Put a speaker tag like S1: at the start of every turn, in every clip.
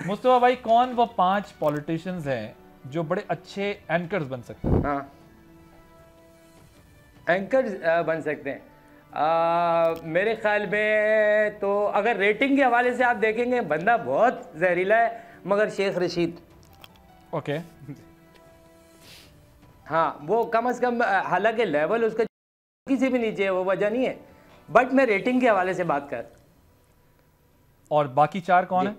S1: मुस्तफा भाई, कौन वो 5 पॉलिटिशियंस हैं जो बड़े अच्छे एंकर्स बन सकते हैं?
S2: हाँ, एंकर्स बन सकते हैं। मेरे ख्याल में तो अगर रेटिंग के हवाले से आप देखेंगे, बंदा बहुत जहरीला है, मगर शेख रशीद।
S1: ओके।
S2: हाँ, वो कम से कम, हालांकि लेवल उसका किसी भी नीचे है, वो वजह नहीं है, बट मैं रेटिंग के हवाले से बात कर।
S1: और बाकी 4 कौन है?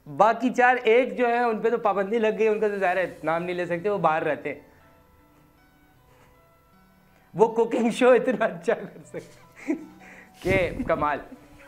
S2: बाकी 4, एक जो है उन पे तो पाबंदी लग गई, उनका तो ज़ाहिर है नाम नहीं ले सकते, वो बाहर रहते हैं। वो कुकिंग शो इतना अच्छा कर सकते कि कमाल।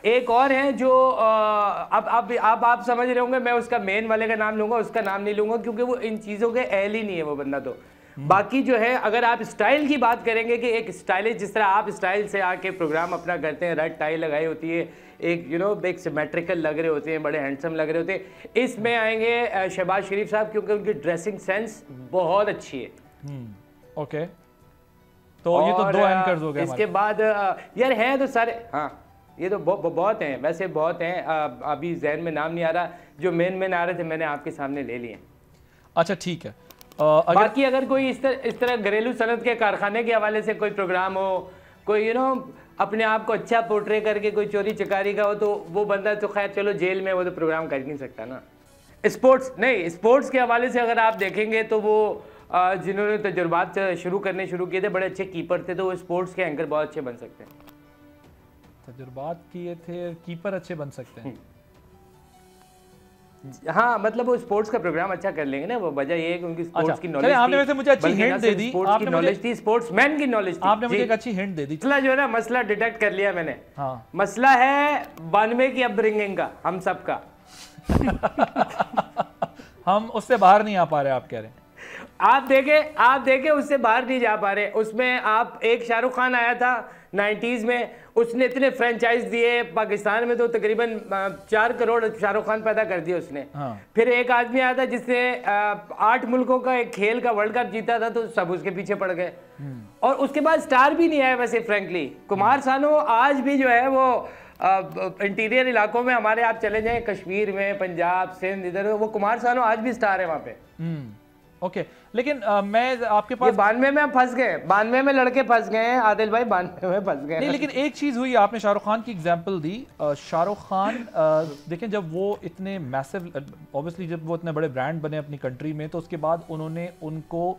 S2: एक और है जो अब आप समझ रहे होंगे, मैं उसका मेन वाले का नाम लूंगा, उसका नाम नहीं लूंगा, क्योंकि वो इन चीज़ों के अहल ही नहीं है वो बंदा। तो बाकी जो है, अगर आप स्टाइल की बात करेंगे कि एक स्टाइलिश, जिस तरह आप स्टाइल से आके प्रोग्राम अपना करते हैं, रेड टाई लगाई होती है, एक एक सिमेट्रिकल लग रहे होते हैं, बड़े हैंडसम लग रहे होते हैं, इसमें आएंगे शहबाज शरीफ साहब, क्योंकि उनकी ड्रेसिंग सेंस बहुत अच्छी है।
S1: ओके, तो ये तो 2 एंकर्स हो गए।
S2: इसके बाद यार हैं तो सारे, हाँ ये तो बहुत हैं, वैसे बहुत हैं, अभी जहन में नाम नहीं आ रहा, जो मेन आ रहे थे मैंने आपके सामने ले लिए।
S1: अच्छा ठीक है।
S2: बाकी अगर कोई इस तरह घरेलू सनत के कारखाने के हवाले से कोई प्रोग्राम हो, कोई अपने आप को अच्छा पोर्ट्रे करके कोई चोरी चकारी का हो, तो वो बंदा तो खैर चलो जेल में, वो तो प्रोग्राम कर नहीं सकता ना। स्पोर्ट्स के हवाले से अगर आप देखेंगे तो वो जिन्होंने तजुर्बात शुरू किए थे, बड़े अच्छे कीपर थे, तो वो स्पोर्ट्स के एंकर बहुत अच्छे बन सकते हैं।
S1: तजुर्बात किए थे, कीपर अच्छे बन सकते हैं।
S2: हाँ, मतलब वो स्पोर्ट्स का प्रोग्राम अच्छा कर लेंगे ना, वो वजह ये है कि उनकी स्पोर्ट्स की नॉलेज थी।
S1: आपने वैसे मुझे अच्छी हिंट दे दी,
S2: स्पोर्ट्स की नॉलेज थी, स्पोर्ट्समैन की नॉलेज थी।
S1: आपने मुझे एक अच्छी हिंट दे दी।
S2: मसला जो है ना, मसला डिटेक्ट कर लिया मैंने।
S1: हाँ।
S2: मसला है 92 की अपब्रिंगिंग का, हम सब का।
S1: हम उससे बाहर नहीं आ पा रहे, आप कह रहे हैं।
S2: आप देखे उससे बाहर नहीं जा पा रहे। उसमें आप, एक शाहरुख खान आया था 90s में, उसने इतने फ्रेंचाइज दिए, पाकिस्तान में तो तकरीबन 4 करोड़ शाहरुख खान पैदा कर दिए उसने।
S1: हाँ।
S2: फिर एक आदमी आया था जिसने 8 मुल्कों का एक खेल का वर्ल्ड कप जीता था, तो सब उसके पीछे पड़ गए। और उसके बाद स्टार भी नहीं आया वैसे फ्रेंकली। कुमार सानू आज भी जो है वो इंटीरियर इलाकों में, हमारे आप चले जाएं कश्मीर में, पंजाब, सिंध, इधर, वो कुमार सानू आज भी स्टार है वहाँ पे।
S1: ओके, लेकिन मैं आपके पास
S2: 92 में हम फंस गए, 92 में लड़के फंस गए हैं आदिल भाई, 92 में फंस गए।
S1: नहीं, लेकिन एक चीज हुई, आपने शाहरुख खान की एग्जांपल दी। शाहरुख खान देखें, जब वो इतने मैसिव, ऑब्वियसली जब वो इतने बड़े ब्रांड बने अपनी कंट्री में, तो उसके बाद उन्होंने उनको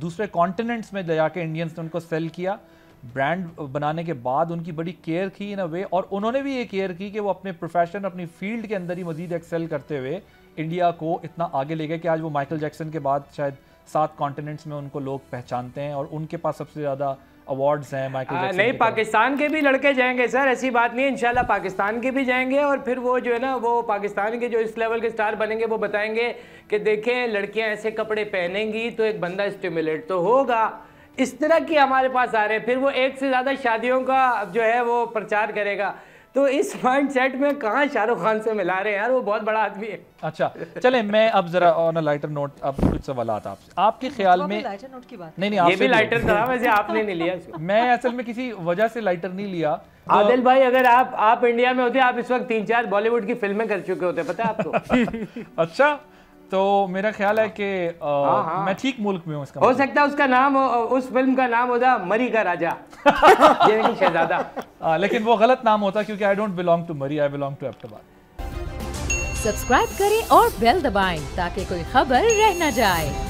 S1: दूसरे कॉन्टिनेंट्स में ले जाके इंडियंस ने उनको सेल किया। ब्रांड बनाने के बाद उनकी बड़ी केयर की इन अ वे, और उन्होंने भी ये केयर की कि वो अपने प्रोफेशन, अपनी फील्ड के अंदर ही मजीद एक्सेल करते हुए इंडिया को इतना आगे ले गए कि आज वो माइकल जैक्सन के बाद शायद 7 कॉन्टिनेंट्स में उनको लोग पहचानते हैं, और उनके पास सबसे ज़्यादा अवार्ड्स हैं माइकल जैक्सन।
S2: नहीं, पाकिस्तान के भी लड़के जाएंगे सर, ऐसी बात नहीं है, इंशाल्लाह पाकिस्तान के भी जाएंगे, और फिर वो जो है ना, वो पाकिस्तान के जो इस लेवल के स्टार बनेंगे, वो बताएंगे कि देखें लड़कियां ऐसे कपड़े पहनेंगी तो एक बंदा स्टिमुलेट तो होगा। इस तरह की हमारे पास आ रहे हैं। फिर वो 1 से ज़्यादा शादियों का जो है वो प्रचार करेगा। तो इस माइंडसेट में कहाँ शाहरुख खान से मिला रहे हैं यार, वो बहुत बड़ा आदमी है।
S1: अच्छा चलें, मैं अब जरा ऑन अ लाइटर नोट अब कुछ सवालात आपसे। आपके ख्याल में
S3: लाइटर नोट की बात,
S1: नहीं,
S2: ये भी लाइटर था वैसे, आपने नहीं लिया इसको।
S1: मैं असल में किसी वजह से लाइटर नहीं लिया।
S2: आदिल भाई, अगर आप इंडिया में होते, आप इस वक्त 3-4 बॉलीवुड की फिल्में कर चुके होते, पता है आपको।
S1: अच्छा, तो मेरा ख्याल है कि मैं ठीक मुल्क में हूँ। इसका
S2: हो सकता है उसका नाम, उस फिल्म का नाम होता मरी का राजा, यानी कि शहजादा।
S1: लेकिन वो गलत नाम होता, क्योंकि I don't belong to Murree, I belong to Abbottabad.
S3: Subscribe करें और बेल दबाएं ताकि कोई खबर रह न जाए।